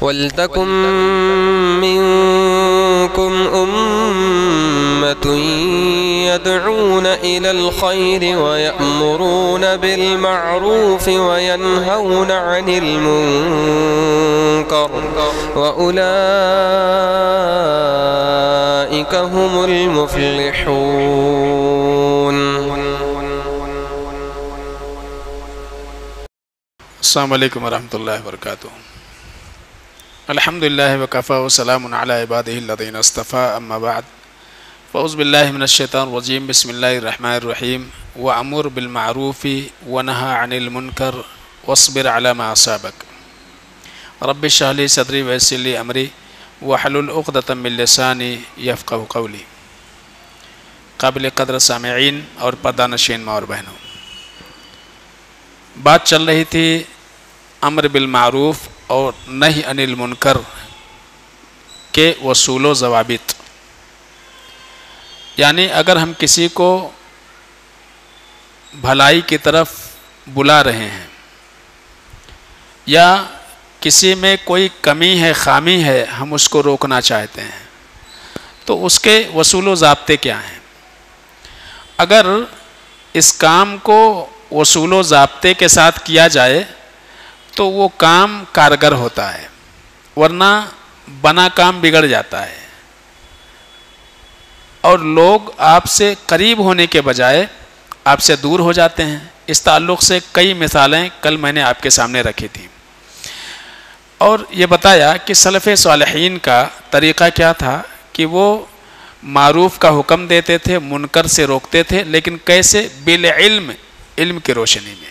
وَلْتَكُن مِّنكُمْ أُمَّةٌ يَدْعُونَ إِلَى الْخَيْرِ وَيَأْمُرُونَ بِالْمَعْرُوفِ وَيَنْهَوْنَ عَنِ الْمُنكَرِ وَأُولَئِكَ هُمُ الْمُفْلِحُونَ. السلام علیکم ورحمۃ اللہ وبرکاتہ. الحمدللہ وکفی وسلام علی عبادہ الذین اصطفی، اما بعد فاعوذ باللہ من الشیطان الرجیم. بسم اللہ الرحمن الرحیم. وأمر بالمعروف ونہی عن المنکر واصبر علی ما اصابک. رب اشرح لی صدری ویسر لی امری واحلل عقدۃ من لسانی یفقہوا قولی. قابل قدر سامعین اور پردہ نشین ماں اور بہنوں، بات چل رہی تھی امر بالمعروف اور نہی عن المنکر کے اصول و ضوابط. یعنی اگر ہم کسی کو بھلائی کی طرف بلا رہے ہیں یا کسی میں کوئی کمی ہے، خامی ہے، ہم اس کو روکنا چاہتے ہیں، تو اس کے اصول و ضابطے کیا ہیں؟ اگر اس کام کو اصول و ضابطے کے ساتھ کیا جائے تو وہ کام کارگر ہوتا ہے، ورنہ بنا کام بگڑ جاتا ہے اور لوگ آپ سے قریب ہونے کے بجائے آپ سے دور ہو جاتے ہیں. اس تعلق سے کئی مثالیں کل میں نے آپ کے سامنے رکھی تھیں اور یہ بتایا کہ سلف صالحین کا طریقہ کیا تھا کہ وہ معروف کا حکم دیتے تھے، منکر سے روکتے تھے، لیکن کیسے؟ بالعلم، علم کی روشنی میں.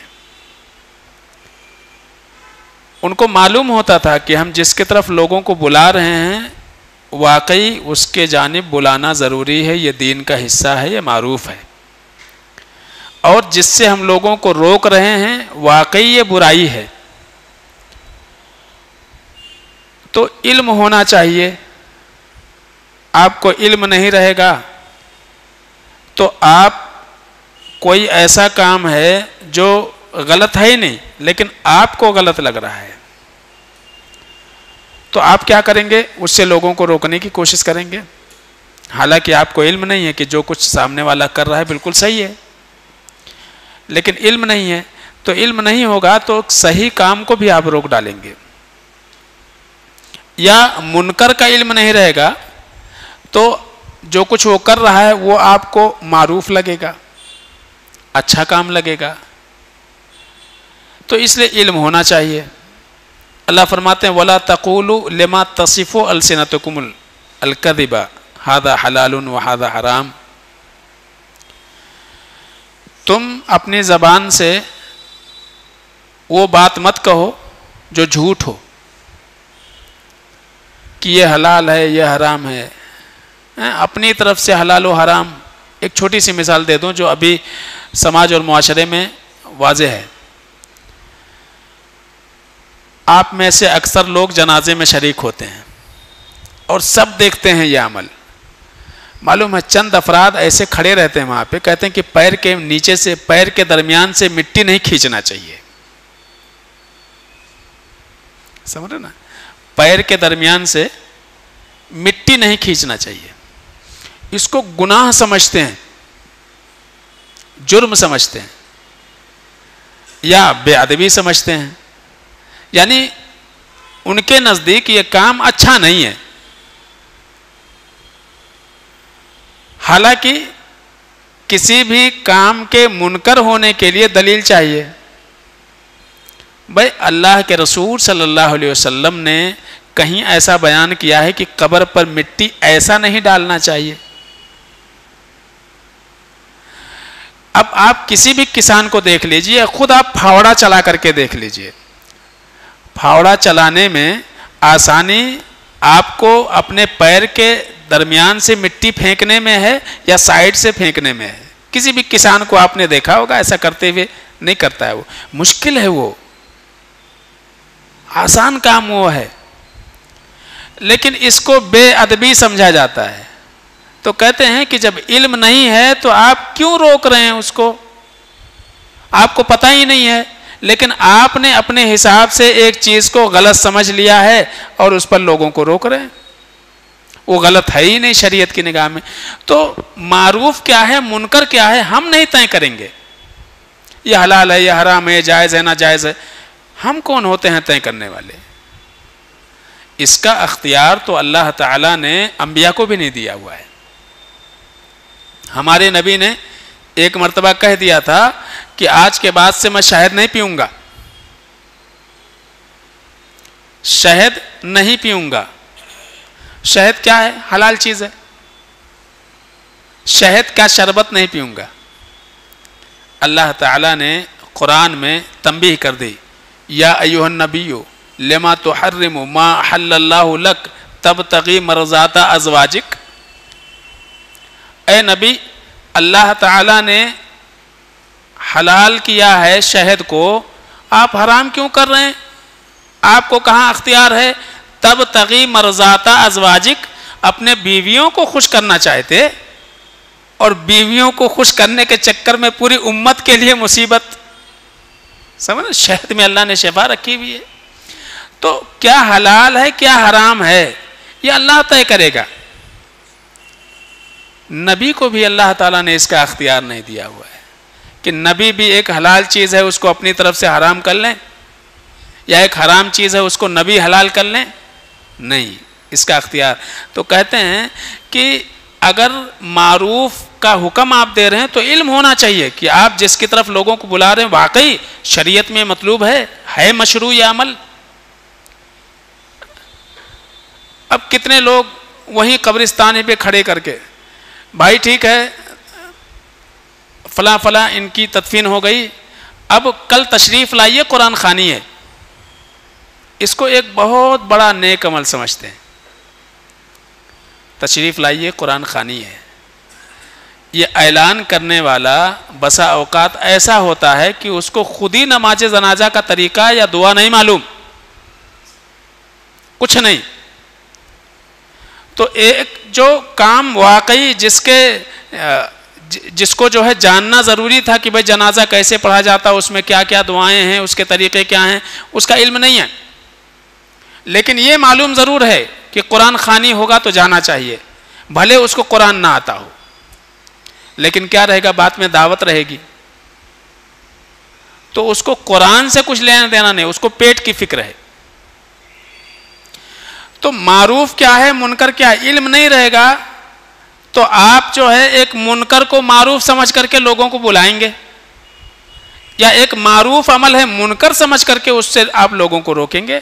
ان کو معلوم ہوتا تھا کہ ہم جس کی طرف لوگوں کو بلا رہے ہیں واقعی اس کے جانب بلانا ضروری ہے، یہ دین کا حصہ ہے، یہ معروف ہے. اور جس سے ہم لوگوں کو روک رہے ہیں واقعی یہ برائی ہے. تو علم ہونا چاہیے. آپ کو علم نہیں رہے گا تو آپ کوئی ایسا کام ہے جو غلط ہے ہی نہیں لیکن آپ کو غلط لگ رہا ہے تو آپ کیا کریں گے؟ اس سے لوگوں کو روکنے کی کوشش کریں گے، حالانکہ آپ کو علم نہیں ہے کہ جو کچھ سامنے والا کر رہا ہے بالکل صحیح ہے، لیکن علم نہیں ہے. تو علم نہیں ہوگا تو صحیح کام کو بھی آپ روک ڈالیں گے. یا منکر کا علم نہیں رہے گا تو جو کچھ وہ کر رہا ہے وہ آپ کو معروف لگے گا، اچھا کام لگے گا. تو اس لیے علم ہونا چاہیے. اللہ فرماتے ہیں وَلَا تَقُولُوا لِمَا تَصِفُ أَلْسِنَتُكُمُ الْكَذِبَ هَذَا حَلَالٌ وَهَذَا حَرَامٌ. تم اپنی زبان سے وہ بات مت کہو جو جھوٹ ہو کہ یہ حلال ہے، یہ حرام ہے. اپنی طرف سے حلال و حرام. ایک چھوٹی سی مثال دے دوں جو ابھی سماج اور معاشرے میں واضح ہے. آپ میں سے اکثر لوگ جنازے میں شریک ہوتے ہیں اور سب دیکھتے ہیں یہ عمل. معلوم ہے چند افراد ایسے کھڑے رہتے ہیں وہاں پہ، کہتے ہیں کہ پیر کے نیچے سے، پیر کے درمیان سے مٹی نہیں کھینچنا چاہیے. سمجھ رہے نا؟ پیر کے درمیان سے مٹی نہیں کھینچنا چاہیے. اس کو گناہ سمجھتے ہیں، جرم سمجھتے ہیں یا بے ادبی سمجھتے ہیں. یعنی ان کے نزدیک یہ کام اچھا نہیں ہے. حالانکہ کسی بھی کام کے منکر ہونے کے لیے دلیل چاہیے. بھائی اللہ کے رسول صلی اللہ علیہ وسلم نے کہیں ایسا بیان کیا ہے کہ قبر پر مٹی ایسا نہیں ڈالنا چاہیے. اب آپ کسی بھی کسان کو دیکھ لیجئے، خود آپ پھاوڑا چلا کر کے دیکھ لیجئے. پھاوڑا چلانے میں آسانی آپ کو اپنے پیر کے درمیان سے مٹی پھینکنے میں ہے یا سائیڈ سے پھینکنے میں ہے؟ کسی بھی کسان کو آپ نے دیکھا ہوگا ایسا کرتے ہوئے؟ نہیں کرتا ہے. وہ مشکل ہے، وہ آسان کام وہ ہے، لیکن اس کو بے ادبی سمجھا جاتا ہے. تو کہتے ہیں کہ جب علم نہیں ہے تو آپ کیوں روک رہے ہیں اس کو؟ آپ کو پتہ ہی نہیں ہے. لیکن آپ نے اپنے حساب سے ایک چیز کو غلط سمجھ لیا ہے اور اس پر لوگوں کو روک رہے ہیں، وہ غلط ہے ہی نہیں شریعت کی نگاہ میں۔ تو معروف کیا ہے، منکر کیا ہے، ہم نہیں طے کریں گے، یہ حلال ہے، یہ حرام ہے، یہ جائز ہے، ناجائز ہے، ہم کون ہوتے ہیں طے کرنے والے؟ اس کا اختیار تو اللہ تعالیٰ نے انبیاء کو بھی نہیں دیا ہوا ہے۔ ہمارے نبی نے ایک مرتبہ کہہ دیا تھا کہ آج کے بعد سے میں شہد نہیں پیوں گا، شہد نہیں پیوں گا۔ شہد کیا ہے؟ حلال چیز ہے، شہد کا شربت نہیں پیوں گا۔ اللہ تعالیٰ نے قرآن میں تنبیہ کر دی، یا ایھا النبی لما تحرم ما احل اللہ لک تبتغی مرضات ازواجک، اے نبی اللہ تعالیٰ نے حلال کیا ہے شہد کو، آپ حرام کیوں کر رہے ہیں؟ آپ کو کہاں اختیار ہے؟ تبتغی مرضات ازواجک، اپنے بیویوں کو خوش کرنا چاہتے اور بیویوں کو خوش کرنے کے چکر میں پوری امت کے لیے مصیبت۔ سمجھ، شہد میں اللہ نے شفا رکھی ہوئی ہے۔ تو کیا حلال ہے کیا حرام ہے یہ اللہ طے کرے گا، نبی کو بھی اللہ تعالیٰ نے اس کا اختیار نہیں دیا ہوا ہے کہ نبی بھی ایک حلال چیز ہے اس کو اپنی طرف سے حرام کر لیں، یا ایک حرام چیز ہے اس کو نبی حلال کر لیں، نہیں، اس کا اختیار۔ تو کہتے ہیں کہ اگر معروف کا حکم آپ دے رہے ہیں تو علم ہونا چاہیے کہ آپ جس کی طرف لوگوں کو بلا رہے ہیں واقعی شریعت میں مطلوب ہے مشروع یہ عمل۔ اب کتنے لوگ وہیں قبرستان پہ کھڑے کر کے، بھائی ٹھیک ہے فلاں فلاں ان کی تدفین ہو گئی، اب کل تشریف لائیے قرآن خوانی ہے، اس کو ایک بہت بڑا نیک عمل سمجھتے ہیں۔ تشریف لائیے قرآن خوانی ہے، یہ اعلان کرنے والا بسا اوقات ایسا ہوتا ہے کہ اس کو خود ہی نماز جنازہ کا طریقہ یا دعا نہیں معلوم، کچھ نہیں۔ تو ایک جو کام واقعی جس کو جو ہے جاننا ضروری تھا کہ بھئی جنازہ کیسے پڑھا جاتا، اس میں کیا کیا دعائیں ہیں، اس کے طریقے کیا ہیں، اس کا علم نہیں ہے، لیکن یہ معلوم ضرور ہے کہ قرآن خوانی ہوگا تو جانا چاہیے، بھلے اس کو قرآن نہ آتا ہو، لیکن کیا رہے گا، بات میں دعوت رہے گی، تو اس کو قرآن سے کچھ لینا دینا نہیں، اس کو پیٹ کی فکر ہے۔ تو معروف کیا ہے منکر کیا ہے، علم نہیں رہے گا تو آپ جو ہے ایک منکر کو معروف سمجھ کر کے لوگوں کو بلائیں گے، یا ایک معروف عمل ہے منکر سمجھ کر کے اس سے آپ لوگوں کو روکیں گے،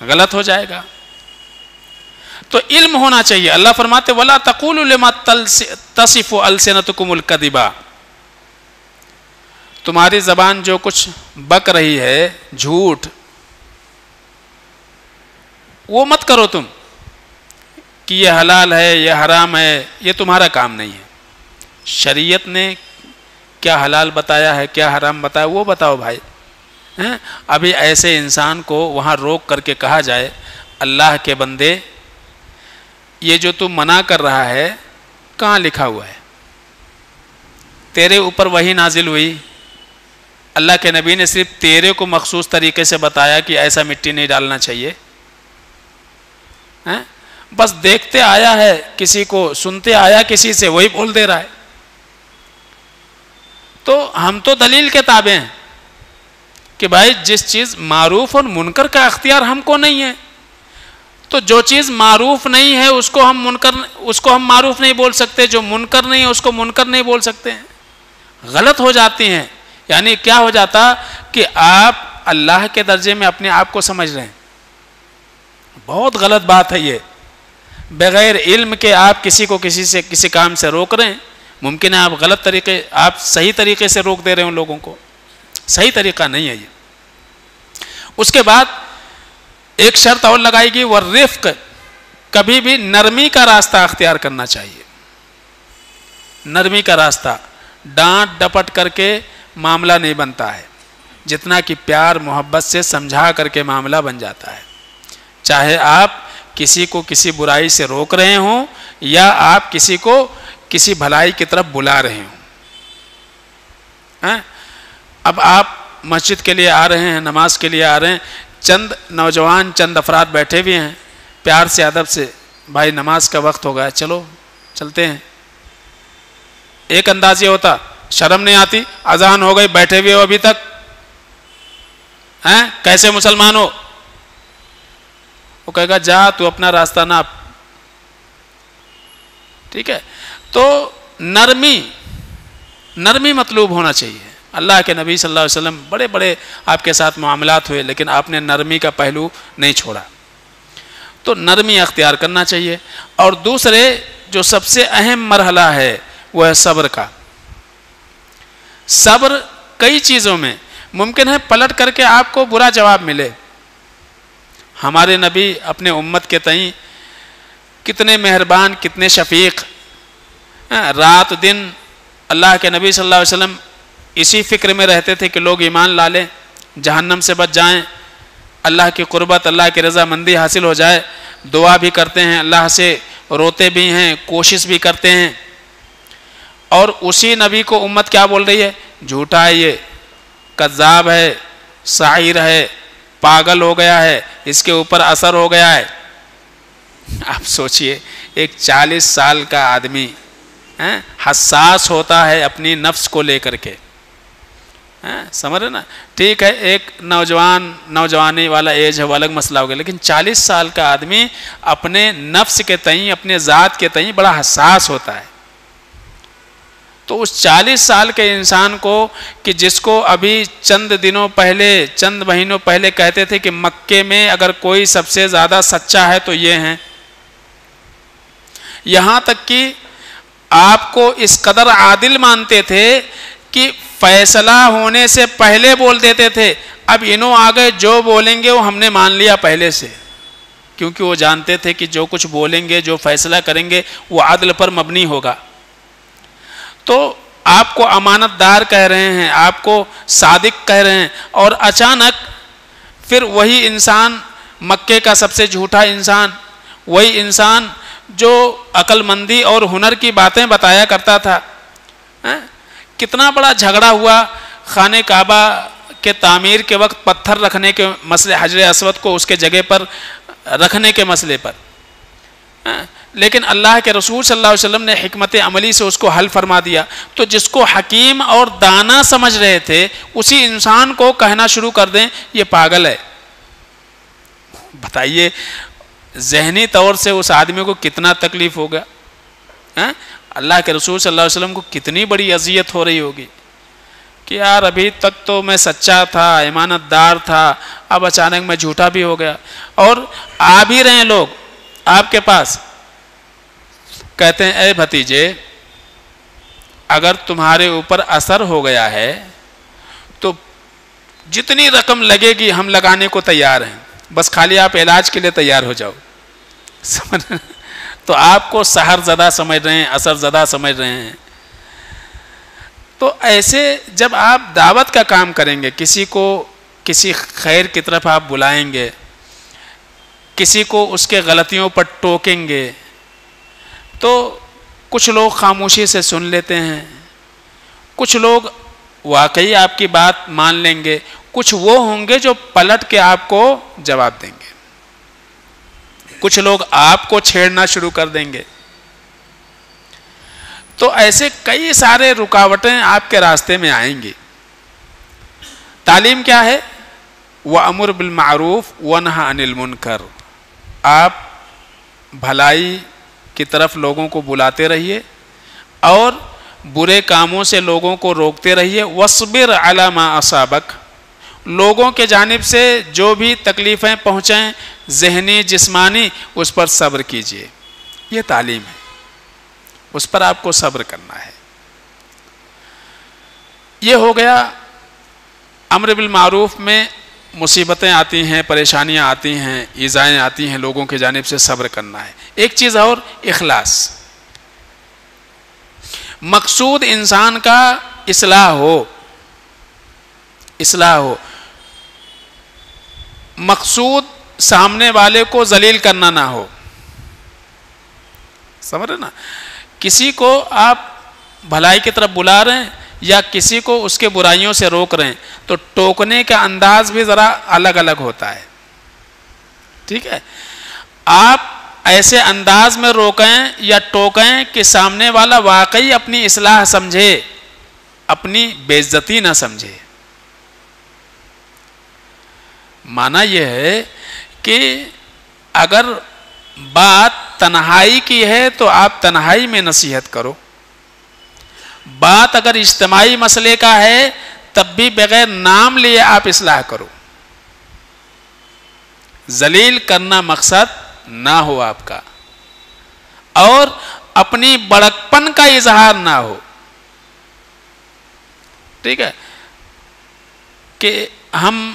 غلط ہو جائے گا۔ تو علم ہونا چاہیے۔ اللہ فرماتے وَلَا تَقُولُوا لِمَا تَصِفُ أَلْسِنَتُكُمُ الْكَذِبَ، تمہاری زبان جو کچھ بک رہی ہے جھوٹ، وہ مت کرو تم کہ یہ حلال ہے یہ حرام ہے، یہ تمہارا کام نہیں ہے۔ شریعت نے کیا حلال بتایا ہے کیا حرام بتایا وہ بتاؤ بھائی۔ ابھی ایسے انسان کو وہاں روک کر کے کہا جائے اللہ کے بندے یہ جو تم منع کر رہا ہے کہاں لکھا ہوا ہے؟ تیرے اوپر وحی نازل ہوئی، اللہ کے نبی نے صرف تیرے کو مخصوص طریقے سے بتایا کہ ایسا مٹی نہیں ڈالنا چاہیے، بس دیکھتے آیا ہے کسی کو، سنتے آیا کسی سے، وہی بول دے رہا ہے۔ تو ہم تو دلیل کے تابع ہیں کہ بھائی جس چیز معروف اور منکر کا اختیار ہم کو نہیں ہے، تو جو چیز معروف نہیں ہے اس کو ہم معروف نہیں بول سکتے، جو منکر نہیں ہے اس کو منکر نہیں بول سکتے ہیں، غلط ہو جاتی ہیں۔ یعنی کیا ہو جاتا کہ آپ اللہ کے درجے میں اپنے آپ کو سمجھ رہے ہیں، بہت غلط بات ہے یہ۔ بغیر علم کے آپ کسی کو کسی کام سے روک رہے ہیں، ممکن ہے آپ غلط طریقے، آپ صحیح طریقے سے روک دے رہے ہیں لوگوں کو، صحیح طریقہ نہیں ہے یہ۔ اس کے بعد ایک شرط اور لگائی گئی، والرفق، کبھی بھی نرمی کا راستہ اختیار کرنا چاہیے، نرمی کا راستہ، ڈانٹ ڈپٹ کر کے معاملہ نہیں بنتا ہے، جتنا کہ پیار محبت سے سمجھا کر کے معاملہ بن جاتا ہے۔ چاہے آپ کسی کو کسی برائی سے روک رہے ہوں یا آپ کسی کو کسی بھلائی کی طرف بلا رہے ہوں۔ اب آپ مسجد کے لیے آ رہے ہیں، نماز کے لیے آ رہے ہیں، چند نوجوان چند افراد بیٹھے ہوئے ہیں، پیار سے ادب سے بھائی نماز کا وقت ہو گیا چلو چلتے ہیں. ایک انداز یہ ہوتا شرم نہیں آتی، اذان ہو گئی بیٹھے ہوئے ہو ابھی تک، ہیں کیسے مسلمان ہو؟ وہ کہے گا جا تو اپنا راستہ ناپ. ٹھیک ہے، تو نرمی مطلوب ہونا چاہیے. اللہ کے نبی صلی اللہ علیہ وسلم بڑے بڑے آپ کے ساتھ معاملات ہوئے لیکن آپ نے نرمی کا پہلو نہیں چھوڑا. تو نرمی اختیار کرنا چاہیے. اور دوسرے جو سب سے اہم مرحلہ ہے وہ ہے صبر کا. صبر کئی چیزوں میں ممکن ہے پلٹ کر کے آپ کو برا جواب ملے. ہمارے نبی اپنے امت کے تئیں کتنے مہربان، کتنے شفیق، رات دن اللہ کے نبی صلی اللہ علیہ وسلم اسی فکر میں رہتے تھے کہ لوگ ایمان لا لیں، جہنم سے بچ جائیں، اللہ کی قربت، اللہ کی رضا مندی حاصل ہو جائے. دعا بھی کرتے ہیں، اللہ سے روتے بھی ہیں، کوشش بھی کرتے ہیں. اور اسی نبی کو امت کیا بول رہی ہے؟ جھوٹا ہے، یہ کذاب ہے، ساحر ہے، پاگل ہو گیا ہے، اس کے اوپر اثر ہو گیا ہے. آپ سوچئے ایک 40 سال کا آدمی حساس ہوتا ہے اپنی نفس کو لے کر کے، سمجھ رہے نا؟ ٹھیک ہے ایک نوجوانی والا ایج ہے وہ الگ مسئلہ ہو گیا، لیکن 40 سال کا آدمی اپنے نفس کے تئیں، اپنے ذات کے تئیں بڑا حساس ہوتا ہے. تو اس 40 سال کے انسان کو کہ جس کو ابھی چند دنوں پہلے، چند مہینوں پہلے کہتے تھے کہ مکے میں اگر کوئی سب سے زیادہ سچا ہے تو یہ ہیں، یہاں تک کہ آپ کو اس قدر عادل مانتے تھے کہ فیصلہ ہونے سے پہلے بول دیتے تھے اب انہوں آگے جو بولیں گے وہ ہم نے مان لیا پہلے سے، کیونکہ وہ جانتے تھے کہ جو کچھ بولیں گے، جو فیصلہ کریں گے وہ عدل پر مبنی ہوگا. تو آپ کو امانت دار کہہ رہے ہیں، آپ کو صادق کہہ رہے ہیں، اور اچانک پھر وہی انسان، مکے کا سب سے جھوٹا انسان، وہی انسان جو عقل مندی اور ہنر کی باتیں بتایا کرتا تھا. کتنا بڑا جھگڑا ہوا خانہ کعبہ کے تعمیر کے وقت پتھر رکھنے کے مسئلے، حجر اسود کو اس کے جگہ پر رکھنے کے مسئلے پر. لیکن اللہ کے رسول صلی اللہ علیہ وسلم نے حکمت عملی سے اس کو حل فرما دیا. تو جس کو حکیم اور دانا سمجھ رہے تھے اسی انسان کو کہنا شروع کر دیں یہ پاگل ہے. بتائیے ذہنی طور سے اس آدمی کو کتنا تکلیف ہوگا. اللہ کے رسول صلی اللہ علیہ وسلم کو کتنی بڑی اذیت ہو رہی ہوگی کہ یار ابھی تک تو میں سچا تھا، امانت دار تھا، اب اچانک میں جھوٹا بھی ہو گیا. اور آ بھی رہے ہیں لوگ آپ کے پاس، کہتے ہیں اے بھتیجے اگر تمہارے اوپر اثر ہو گیا ہے تو جتنی رقم لگے گی ہم لگانے کو تیار ہیں، بس خالی آپ علاج کے لیے تیار ہو جاؤ. تو آپ کو سحر زدہ سمجھ رہے ہیں، اثر زدہ سمجھ رہے ہیں. تو ایسے جب آپ دعوت کا کام کریں گے، کسی کو کسی خیر کی طرف آپ بلائیں گے، کسی کو اس کے غلطیوں پر ٹوکیں گے، تو کچھ لوگ خاموشی سے سن لیتے ہیں، کچھ لوگ واقعی آپ کی بات مان لیں گے، کچھ وہ ہوں گے جو پلٹ کے آپ کو جواب دیں گے، کچھ لوگ آپ کو چھیڑنا شروع کر دیں گے. تو ایسے کئی سارے رکاوٹیں آپ کے راستے میں آئیں گی. تعلیم کیا ہے؟ وَأَمُرْ بِالْمَعْرُوفِ وَانْهَ عَنِ الْمُنْكَرِ. آپ بھلائی کی طرف لوگوں کو بلاتے رہیے اور برے کاموں سے لوگوں کو روکتے رہیے. وَاصْبِرْ عَلَى مَا أَصَابَكَ. لوگوں کے جانب سے جو بھی تکلیفیں پہنچیں ذہنی جسمانی اس پر صبر کیجیے. یہ تعلیم ہے، اس پر آپ کو صبر کرنا ہے. یہ ہو گیا امر بالمعروف میں مصیبتیں آتی ہیں، پریشانیاں آتی ہیں، ایذائیں آتی ہیں، لوگوں کی جانب سے صبر کرنا ہے. ایک چیز اور، اخلاص. مقصود انسان کا اصلاح ہو، مقصود سامنے والے کو ذلیل کرنا نہ ہو. سمجھ رہے نا؟ کسی کو آپ بھلائی کی طرف بلا رہے ہیں، یا کسی کو اس کے برائیوں سے روک رہے ہیں تو ٹوکنے کا انداز بھی ذرا الگ الگ ہوتا ہے. ٹھیک ہے, آپ ایسے انداز میں روکیں یا ٹوکیں کہ سامنے والا واقعی اپنی اصلاح سمجھے, اپنی بے عزتی نہ سمجھے. معنی یہ ہے کہ اگر بات تنہائی کی ہے تو آپ تنہائی میں نصیحت کرو, بات اگر اجتماعی مسئلے کا ہے تب بھی بغیر نام لیے آپ اصلاح کرو. ذلیل کرنا مقصد نہ ہو آپ کا, اور اپنی بڑکپن کا اظہار نہ ہو. ٹھیک ہے, کہ ہم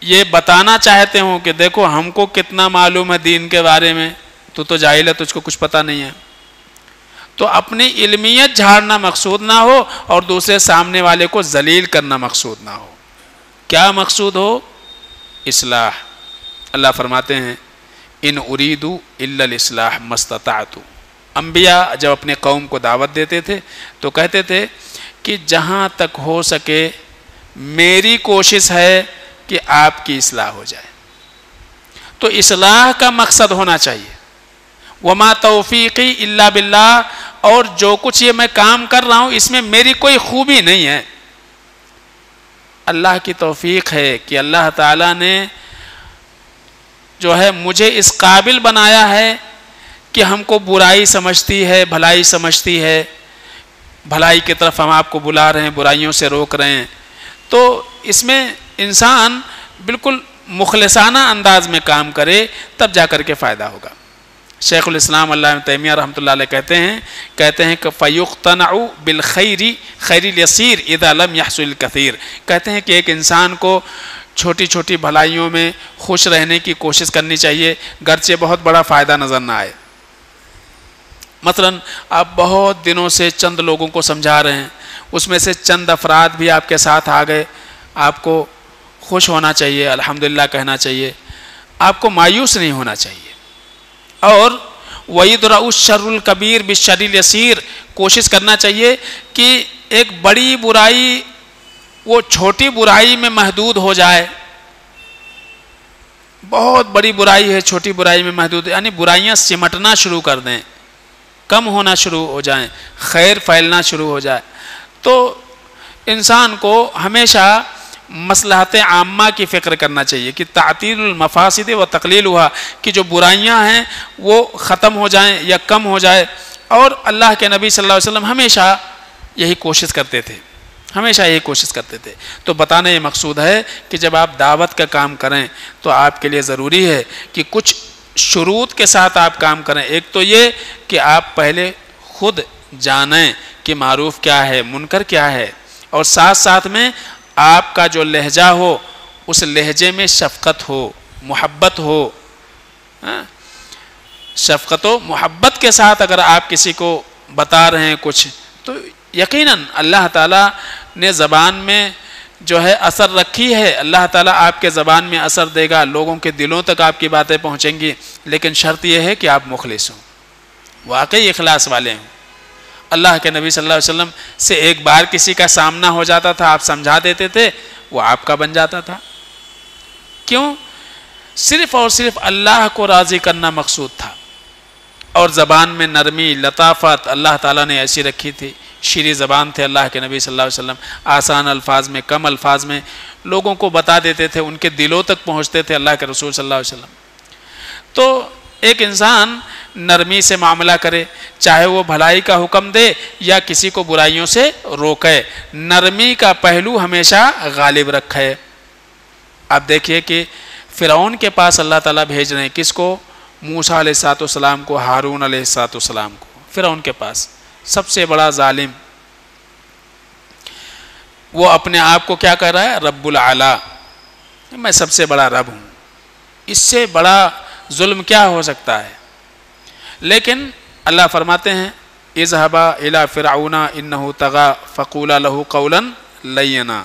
یہ بتانا چاہتے ہوں کہ دیکھو ہم کو کتنا معلوم ہے دین کے بارے میں, تو جاہل ہے, تجھ کو کچھ پتہ نہیں ہے. تو اپنی علمیت جھاڑنا مقصود نہ ہو اور دوسرے سامنے والے کو ذلیل کرنا مقصود نہ ہو. کیا مقصود ہو؟ اصلاح. اللہ فرماتے ہیں ان اریدو الا الاصلاح ما استطعت. انبیاء جب اپنے قوم کو دعوت دیتے تھے تو کہتے تھے کہ جہاں تک ہو سکے میری کوشش ہے کہ آپ کی اصلاح ہو جائے. تو اصلاح کا مقصد ہونا چاہیے. وما توفیقی الا باللہ, اور جو کچھ یہ میں کام کر رہا ہوں اس میں میری کوئی خوبی نہیں ہے, اللہ کی توفیق ہے کہ اللہ تعالیٰ نے جو ہے مجھے اس قابل بنایا ہے کہ ہم کو برائی سمجھتی ہے, بھلائی سمجھتی ہے. بھلائی کی طرف ہم آپ کو بلا رہے ہیں, برائیوں سے روک رہے ہیں. تو اس میں انسان بالکل مخلصانہ انداز میں کام کرے تب جا کر کے فائدہ ہوگا. شیخ الاسلام اللہ ابن تیمیہ رحمۃ اللہ علیہ کہتے ہیں کہ فَيُقْتَنَعُ بِالْخَيْرِ خَيْرِ الْيَسِيرِ إِذَا لَمْ يَحْصُلِ الْكَثِيرِ. کہتے ہیں کہ ایک انسان کو چھوٹی چھوٹی بھلائیوں میں خوش رہنے کی کوشش کرنی چاہیے, گرچہ بہت بڑا فائدہ نظر نہ آئے. مثلا آپ بہت دنوں سے چند لوگوں کو سمجھا رہے ہیں, اس میں سے چند افراد بھی آپ کے ساتھ آ گئے, آپ کو خوش ہونا چاہیے, الحمدللہ کہنا چاہیے, آپ کو مایوس نہیں ہونا چاہیے. اور وَيَدْرَأُ الشَّرُّ الْكَبِيرُ بِالشَّرِّ الْيَسِيرِ, کوشش کرنا چاہیے کہ ایک بڑی برائی وہ چھوٹی برائی میں محدود ہو جائے. بہت بڑی برائی ہے چھوٹی برائی میں محدود, یعنی برائیاں سمٹنا شروع کر دیں, کم ہونا شروع ہو جائیں, خیر پھیلنا شروع ہو جائے. تو انسان کو ہمیشہ مصلحت عامہ کی فکر کرنا چاہیے کہ تعطیل المفاسد و تقلیلها, کہ جو برائیاں ہیں وہ ختم ہو جائیں یا کم ہو جائے. اور اللہ کے نبی صلی اللہ علیہ وسلم ہمیشہ یہی کوشش کرتے تھے, ہمیشہ یہی کوشش کرتے تھے. تو بتانے یہ مقصود ہے کہ جب آپ دعوت کا کام کریں تو آپ کے لیے ضروری ہے کہ کچھ شروط کے ساتھ آپ کام کریں. ایک تو یہ کہ آپ پہلے خود جانیں کہ معروف کیا ہے, منکر کیا ہے, اور ساتھ ساتھ میں آپ کا جو لہجہ ہو اس لہجے میں شفقت ہو, محبت ہو. شفقت و محبت کے ساتھ اگر آپ کسی کو بتا رہے ہیں کچھ تو یقیناً اللہ تعالیٰ نے زبان میں جو ہے اثر رکھی ہے, اللہ تعالیٰ آپ کے زبان میں اثر دے گا, لوگوں کے دلوں تک آپ کی باتیں پہنچیں گی. لیکن شرط یہ ہے کہ آپ مخلص ہوں, واقعی اخلاص والے ہوں. اللہ کے نبی صلی اللہ علیہ وسلم سے ایک بار کسی کا سامنا ہو جاتا تھا, آپ سمجھا دیتے تھے, وہ آپ کا بن جاتا تھا. کیوں؟ صرف اور صرف اللہ کو راضی کرنا مقصود تھا. اور زبان میں نرمی, لطافت اللہ تعالیٰ نے ایسی رکھی تھی, شیریں زبان تھے اللہ کے نبی صلی اللہ علیہ وسلم, آسان الفاظ میں, کم الفاظ میں لوگوں کو بتا دیتے تھے, ان کے دلوں تک پہنچتے تھے اللہ کے رسول صلی اللہ علیہ وسلم. تو ایک انسان نرمی سے معاملہ کرے, چاہے وہ بھلائی کا حکم دے یا کسی کو برائیوں سے روکے, نرمی کا پہلو ہمیشہ غالب رکھے. آپ دیکھیے کہ فرعون کے پاس اللہ تعالیٰ بھیج رہے ہیں کس کو؟ موسیٰ علیہ السلام کو, ہارون علیہ السلام کو. فرعون کے پاس سب سے بڑا ظالم, وہ اپنے آپ کو کیا کہہ رہا ہے؟ رب العلا, میں سب سے بڑا رب ہوں. اس سے بڑا ظلم کیا ہو سکتا ہے؟ لیکن اللہ فرماتے ہیں اذهبا الى فرعون انه طغى فقولا له قولا لینا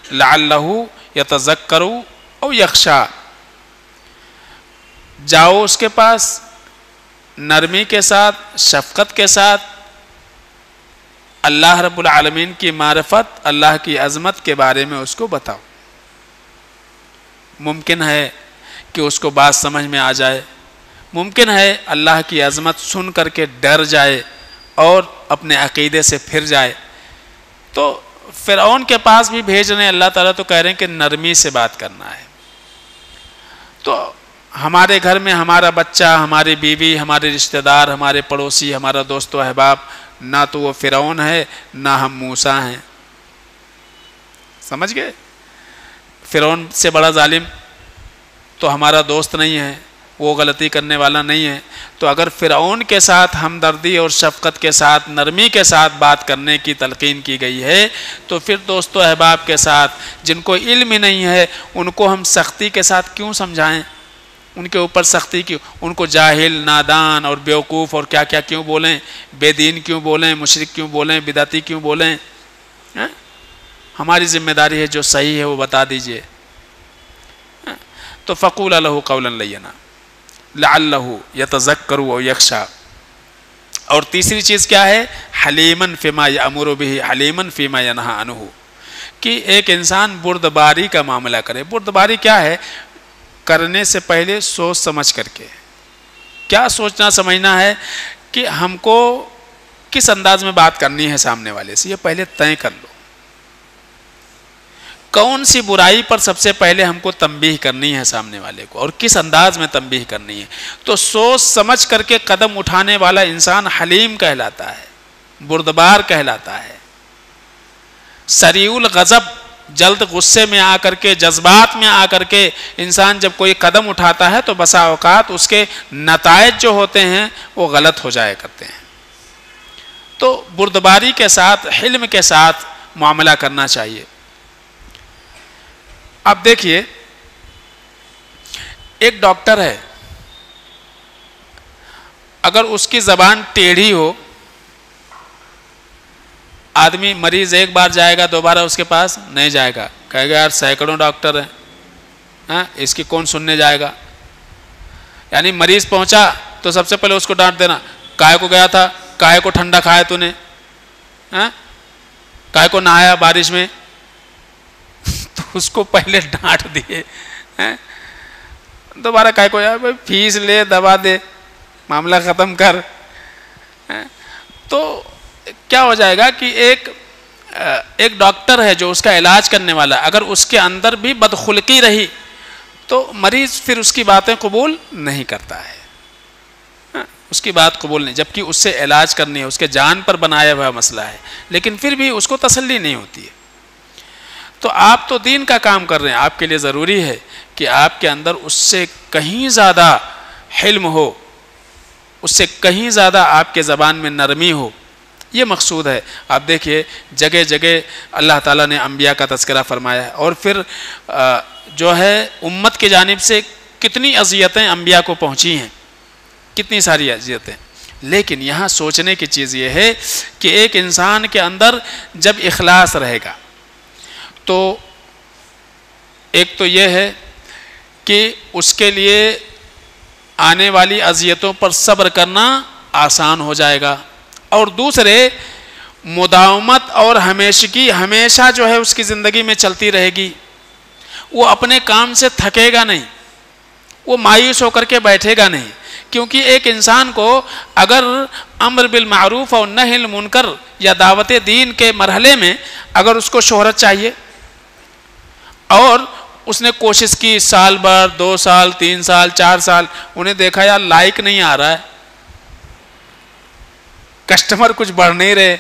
لعله يتذكر او يخشى. جاؤ اس کے پاس, نرمی کے ساتھ, شفقت کے ساتھ اللہ رب العالمین کی معرفت، اللہ کی عظمت کے بارے میں اس کو بتاؤ۔ ممکن ہے کہ اس کو بات سمجھ میں آ جائے، ممکن ہے اللہ کی عظمت سن کر کے ڈر جائے اور اپنے عقیدے سے پھر جائے۔ تو فرعون کے پاس بھی بھیج رہے ہیں، اللہ تعالیٰ تو کہہ رہے ہیں کہ نرمی سے بات کرنا ہے۔ تو ہمارے گھر میں ہمارا بچہ، ہماری بیوی، ہمارے رشتہ دار، ہمارے پڑوسی، ہمارا دوست و احباب، نہ تو وہ فرعون ہے نہ ہم موسیٰ ہیں، سمجھ گئے؟ فرعون سے بڑا ظالم تو ہمارا دوست نہیں ہے، وہ غلطی کرنے والا نہیں ہے۔ تو اگر فرعون کے ساتھ ہمدردی اور شفقت کے ساتھ، نرمی کے ساتھ بات کرنے کی تلقین کی گئی ہے، تو پھر دوست و احباب کے ساتھ جن کو علم ہی نہیں ہے ان کو ہم سختی کے ساتھ کیوں سمجھائیں؟ ان کے اوپر سختی کیوں؟ ان کو جاہل، نادان اور بیوقوف اور کیا کیا کیوں بولیں؟ بے دین کیوں بولیں؟ مشرک کیوں بولیں؟ بدعتی کیوں بولیں؟ ہماری ذمہ داری ہے جو صحیح ہے وہ بتا دیجئے۔ تو فَقُولَ لَهُ قَوْلًا لَيِّنًا لَعَلَّهُ يَتَذَكَّرُ أَوْ يَخْشَىٰ۔ اور تیسری چیز کیا ہے؟ حلیماً فیما یأمر بہ حلیماً فیما ینہی عنہ، کہ ایک انسان بردباری کا معاملہ کرے۔ بردباری کیا ہے؟ کرنے سے پہلے سوچ سمجھ کر کے۔ کیا سوچنا سمجھنا ہے؟ کہ ہم کو کس انداز میں بات کرنی ہے سامنے والے سے، یہ پہلے طے کر لو۔ کون سی برائی پر سب سے پہلے ہم کو تنبیہ کرنی ہے سامنے والے کو، اور کس انداز میں تنبیہ کرنی ہے۔ تو سوچ سمجھ کر کے قدم اٹھانے والا انسان حلیم کہلاتا ہے، بردبار کہلاتا ہے۔ سریع الغضب، جلد غصے میں آ کر کے، جذبات میں آ کر کے انسان جب کوئی قدم اٹھاتا ہے تو بسا اوقات اس کے نتائج جو ہوتے ہیں وہ غلط ہو جایا کرتے ہیں۔ تو بردباری کے ساتھ، حلم کے ساتھ معاملہ کرنا چاہیے۔ اب دیکھیے، ایک ڈاکٹر ہے، اگر اس کی زبان ٹیڑھی ہو، آدمی مریض ایک بار جائے گا، دوبارہ اس کے پاس نہیں جائے گا، کہے گا یار سینکڑوں ڈاکٹر ہیں، اس کی کون سننے جائے گا؟ یعنی مریض پہنچا تو سب سے پہلے اس کو ڈانٹ دینا، کائے کو گیا تھا، کائے کو ٹھنڈا کھایا تو نے، کائے کو نہایا بارش میں، تو اس کو پہلے ڈانٹ دیے، دوبارہ کائے کو یار فیس لے، دوا دے، معاملہ ختم کر۔ تو کیا ہو جائے گا کہ ایک ڈاکٹر ہے جو اس کا علاج کرنے والا، اگر اس کے اندر بھی بدخلقی رہی تو مریض پھر اس کی باتیں قبول نہیں کرتا ہے، اس کی بات قبول نہیں، جبکہ اس سے علاج کرنی ہے، اس کے جان پر بنایا ہوا مسئلہ ہے، لیکن پھر بھی اس کو تسلی نہیں ہوتی ہے۔ تو آپ تو دین کا کام کر رہے ہیں، آپ کے لیے ضروری ہے کہ آپ کے اندر اس سے کہیں زیادہ حلم ہو، اس سے کہیں زیادہ آپ کے زبان میں نرمی ہو، یہ مقصود ہے۔ آپ دیکھیے جگہ جگہ اللہ تعالیٰ نے انبیاء کا تذکرہ فرمایا ہے، اور پھر جو ہے امت کی جانب سے کتنی اذیتیں انبیاء کو پہنچی ہیں، کتنی ساری اذیتیں۔ لیکن یہاں سوچنے کی چیز یہ ہے کہ ایک انسان کے اندر جب اخلاص رہے گا تو ایک تو یہ ہے کہ اس کے لیے آنے والی اذیتوں پر صبر کرنا آسان ہو جائے گا، اور دوسرے مداومت اور ہمیشگی ہمیشہ جو ہے اس کی زندگی میں چلتی رہے گی، وہ اپنے کام سے تھکے گا نہیں، وہ مایوس ہو کر کے بیٹھے گا نہیں، کیونکہ ایک انسان کو اگر امر بالمعروف اور نہی عن المنکر یا دعوت دین کے مرحلے میں اگر اس کو شہرت چاہیے، اور اس نے کوشش کی سال بھر، 2 سال، 3 سال، 4 سال، انہیں دیکھا یار لائک نہیں آ رہا ہے، کسٹمر کچھ بڑھ نہیں رہے،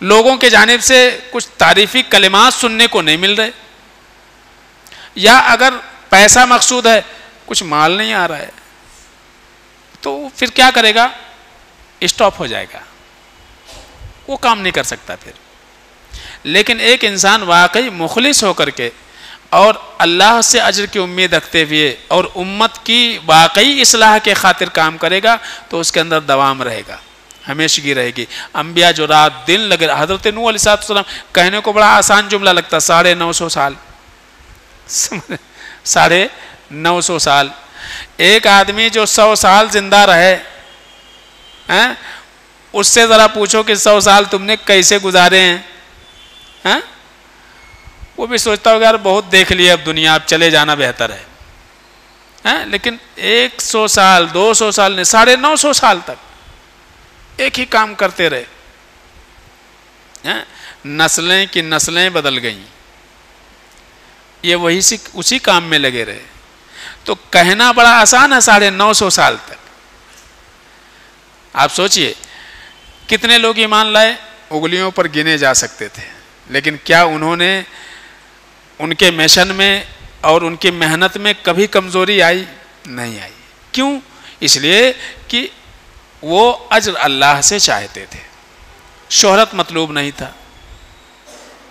لوگوں کے جانب سے کچھ تعریفی کلمات سننے کو نہیں مل رہے، یا اگر پیسہ مقصود ہے کچھ مال نہیں آ رہا ہے، تو پھر کیا کرے گا؟ اسٹاپ ہو جائے گا، وہ کام نہیں کر سکتا پھر۔ لیکن ایک انسان واقعی مخلص ہو کر کے اور اللہ سے اجر کی امید رکھتے ہوئے اور امت کی واقعی اصلاح کے خاطر کام کرے گا تو اس کے اندر دوام رہے گا، ہمیشگی رہے گی۔ انبیاء جو رات دن لگے، حضرت نوح علیہ السلام کہنے کو بڑا آسان جملہ لگتا، 950 سال، 950 سال۔ ایک آدمی جو 100 سال زندہ رہے، اس سے ذرا پوچھو کہ 100 سال تم نے کیسے گزارے ہیں. ہاں وہ بھی سوچتا ہوگا یار بہت دیکھ لیا اب دنیا، اب چلے جانا بہتر ہے. لیکن 100 سال 200 سال نے 950 سال تک ایک ہی کام کرتے رہے. نسلیں کی نسلیں بدل گئیں، یہ وہی اسی کام میں لگے رہے. تو کہنا بڑا آسان ہے 950 سال تک. آپ سوچئے کتنے لوگ ایمان لائے، انگلیوں پر گنے جا سکتے تھے، لیکن کیا انہوں نے ان کے مشن میں اور ان کی محنت میں کبھی کمزوری آئی؟ نہیں آئی. کیوں؟ اس لیے کہ وہ اجر اللہ سے چاہتے تھے. شہرت مطلوب نہیں تھا،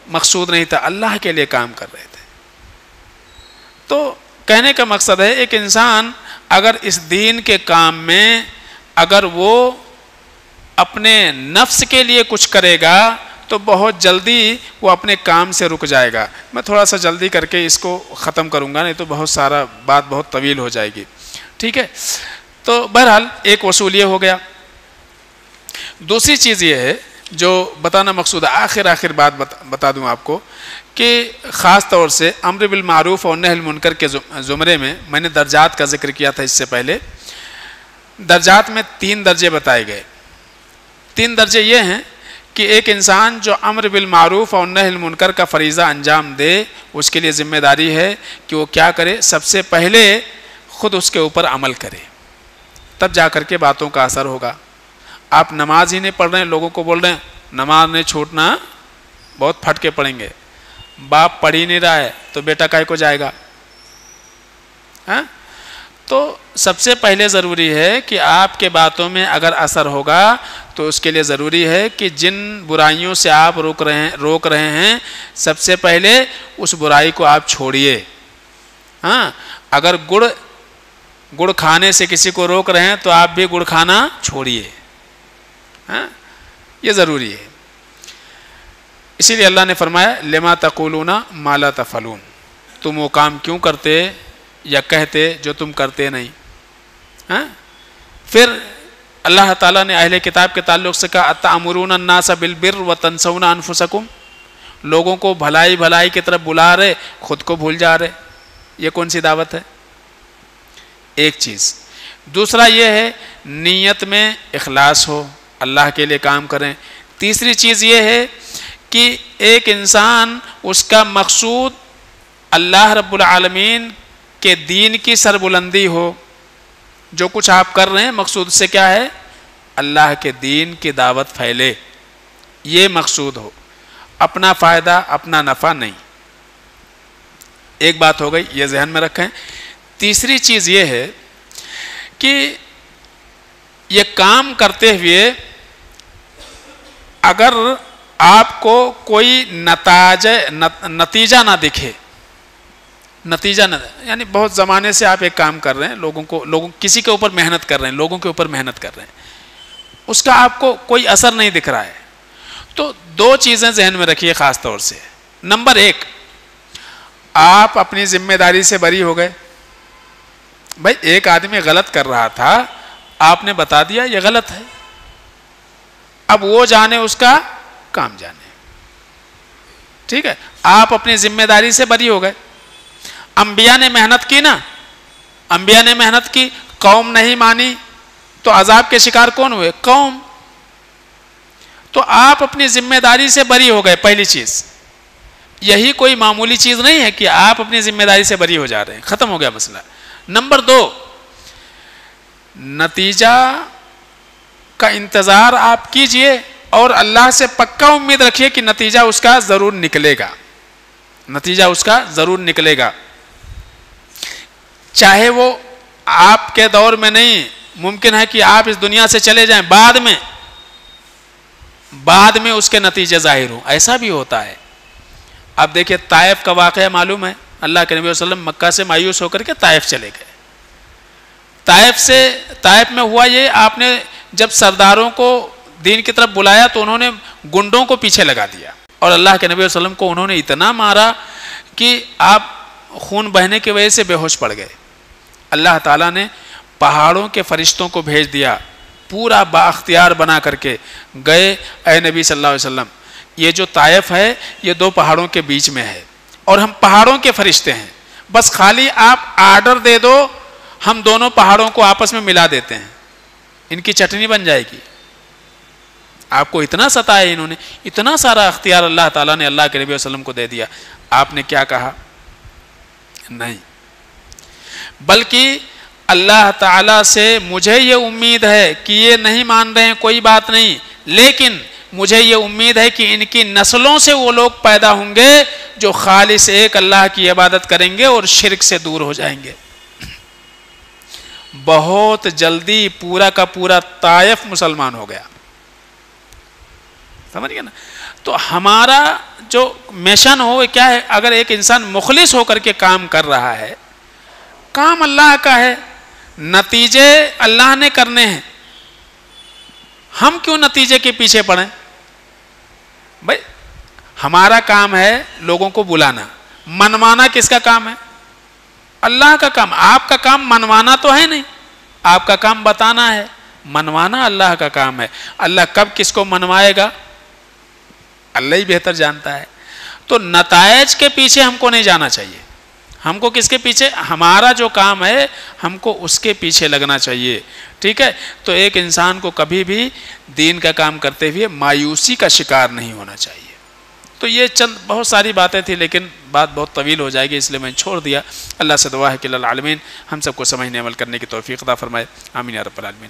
مقصود نہیں تھا، اللہ کے لیے کام کر رہے تھے. تو کہنے کا مقصد ہے ایک انسان اگر اس دین کے کام میں اگر وہ اپنے نفس کے لیے کچھ کرے گا تو بہت جلدی وہ اپنے کام سے رک جائے گا. میں تھوڑا سا جلدی کر کے اس کو ختم کروں گا، نہیں تو بہت سارا بات بہت طویل ہو جائے گی. ٹھیک ہے، تو بہرحال ایک وصول یہ ہو گیا. دوسری چیز یہ ہے جو بتانا مقصود ہے، آخر بات بتا دوں آپ کو کہ خاص طور سے امر بالمعروف اور نہی عن المنکر کے زمرے میں نے درجات کا ذکر کیا تھا اس سے پہلے. درجات میں 3 درجے بتائے گئے. 3 درجے یہ ہیں کہ ایک انسان جو امر بالمعروف اور نہی عن المنکر کا فریضہ انجام دے، اس کے لیے ذمہ داری ہے کہ وہ کیا کرے، سب سے پہلے خود اس کے اوپر عمل کرے، تب جا کر کے باتوں کا اثر ہوگا. آپ نماز ہی نہیں پڑھ رہے ہیں، لوگوں کو بول رہے ہیں نماز نہیں چھوٹنا، بہت پھٹ کے پڑھیں گے. باپ پڑھ ہی نہیں رہا ہے تو بیٹا کائے کو جائے گا؟ تو سب سے پہلے ضروری ہے کہ آپ کے باتوں میں اگر اثر ہوگا تو اس کے لیے ضروری ہے کہ جن برائیوں سے آپ روک رہے ہیں سب سے پہلے اس برائی کو آپ چھوڑیے. اگر گڑ کھانے سے کسی کو روک رہے ہیں تو آپ بھی گڑ کھانا چھوڑیے. یہ ضروری ہے. اسی لیے اللہ نے فرمایا لما تقولون ما لا تفعلون، تم وہ کام کیوں کرتے یا کہتے جو تم کرتے نہیں. پھر اللہ تعالیٰ نے اہل کتاب کے تعلق سے کہا اتأمرون الناس بالبر وتنسون انفسکم، لوگوں کو بھلائی کی طرف بلا رہے، خود کو بھول جا رہے. یہ کون سی دعوت ہے؟ ایک چیز. دوسرا یہ ہے نیت میں اخلاص ہو، اللہ کے لیے کام کریں. تیسری چیز یہ ہے کہ ایک انسان اس کا مقصود اللہ رب العالمین کے دین کی سربلندی ہو. جو کچھ آپ کر رہے ہیں مقصود سے کیا ہے؟ اللہ کے دین کی دعوت پھیلے، یہ مقصود ہو، اپنا فائدہ اپنا نفع نہیں. ایک بات ہو گئی، یہ ذہن میں رکھیں. تیسری چیز یہ ہے کہ یہ کام کرتے ہوئے اگر آپ کو کوئی نتیجہ نہ دکھے، یعنی بہت زمانے سے آپ ایک کام کر رہے ہیں، لوگوں کسی کے اوپر محنت کر رہے ہیں، لوگوں کے اوپر محنت کر رہے ہیں، اس کا آپ کو کوئی اثر نہیں دکھ رہا ہے، تو 2 چیزیں ذہن میں رکھیے خاص طور سے. نمبر 1، آپ اپنی ذمہ داری سے بری ہو گئے. بھائی ایک آدمی غلط کر رہا تھا، آپ نے بتا دیا یہ غلط ہے، اب وہ جانے اس کا کام جانے. ٹھیک ہے، آپ اپنی ذمہ داری سے بری ہو گئے. انبیاء نے محنت کی نا، انبیاء نے محنت کی، قوم نہیں مانی تو عذاب کے شکار کون ہوئے؟ قوم. تو آپ اپنی ذمہ داری سے بری ہو گئے. پہلی چیز یہی کوئی معمولی چیز نہیں ہے کہ آپ اپنی ذمہ داری سے بری ہو جا رہے ہیں، ختم ہو گیا مسئلہ. نمبر 2، نتیجہ کا انتظار آپ کیجئے اور اللہ سے پکا امید رکھیے کہ نتیجہ اس کا ضرور نکلے گا، نتیجہ اس کا ضرور نکلے گا. چاہے وہ آپ کے دور میں نہیں، ممکن ہے کہ آپ اس دنیا سے چلے جائیں، بعد میں اس کے نتیجے ظاہر ہوں. ایسا بھی ہوتا ہے. اب دیکھیں طائف کا واقعہ معلوم ہے، اللہ کے نبی صلی اللہ علیہ وسلم مکہ سے مایوس ہو کر کے طائف چلے گئے. طائف میں ہوا یہ، آپ نے جب سرداروں کو دین کی طرف بلایا تو انہوں نے گنڈوں کو پیچھے لگا دیا، اور اللہ کے نبی صلی اللہ علیہ وسلم کو انہوں نے اتنا مارا کہ آپ خون بہنے کی وجہ سے بے ہوش پڑ گئے. اللہ تعالیٰ نے پہاڑوں کے فرشتوں کو بھیج دیا پورا بااختیار بنا کر کے گئے، اے نبی صلی اللہ علیہ وسلم یہ جو طائف ہے یہ 2 پہاڑوں کے بیچ میں ہے اور ہم پہاڑوں کے فرشتے ہیں، بس خالی آپ آرڈر دے دو، ہم دونوں پہاڑوں کو آپس میں ملا دیتے ہیں، ان کی چٹنی بن جائے گی۔ آپ کو اتنا ستایا انہوں نے، اتنا سارا اختیار اللہ تعالیٰ نے اللہ کے نبی صلی اللہ علیہ وسلم کو دے دیا، آپ نے کیا کہا؟ نہیں، بلکہ اللہ تعالیٰ سے مجھے یہ امید ہے کہ یہ نہیں مان رہے ہیں کوئی بات نہیں، لیکن مجھے یہ امید ہے کہ ان کی نسلوں سے وہ لوگ پیدا ہوں گے جو خالص ایک اللہ کی عبادت کریں گے اور شرک سے دور ہو جائیں گے۔ بہت جلدی پورا کا پورا طائف مسلمان ہو گیا، سمجھ گئے نا؟ تو ہمارا جو مشن ہو کیا ہے؟ اگر ایک انسان مخلص ہو کر کے کام کر رہا ہے، کام اللہ کا ہے، نتیجے اللہ نے کرنے ہیں، ہم کیوں نتیجے کے پیچھے پڑیں؟ بھائی ہمارا کام ہے لوگوں کو بلانا، منوانا کس کا کام ہے؟ اللہ کا کام۔ آپ کا کام منوانا تو ہے نہیں، آپ کا کام بتانا ہے، منوانا اللہ کا کام ہے۔ اللہ کب کس کو منوائے گا اللہ ہی بہتر جانتا ہے۔ تو نتائج کے پیچھے ہم کو نہیں جانا چاہیے، ہم کو کس کے پیچھے؟ ہمارا جو کام ہے ہم کو اس کے پیچھے لگنا چاہیے، ٹھیک ہے؟ تو ایک انسان کو کبھی بھی دین کا کام کرتے ہوئے مایوسی کا شکار نہیں ہونا چاہیے۔ تو یہ چند بہت ساری باتیں تھیں، لیکن بات بہت طویل ہو جائے گی اس لیے میں چھوڑ دیا۔ اللہ سے دعا ہے کہ العالمین ہم سب کو سمجھنے عمل کرنے کی توفیق عطا فرمائے، آمین یا رب العالمین۔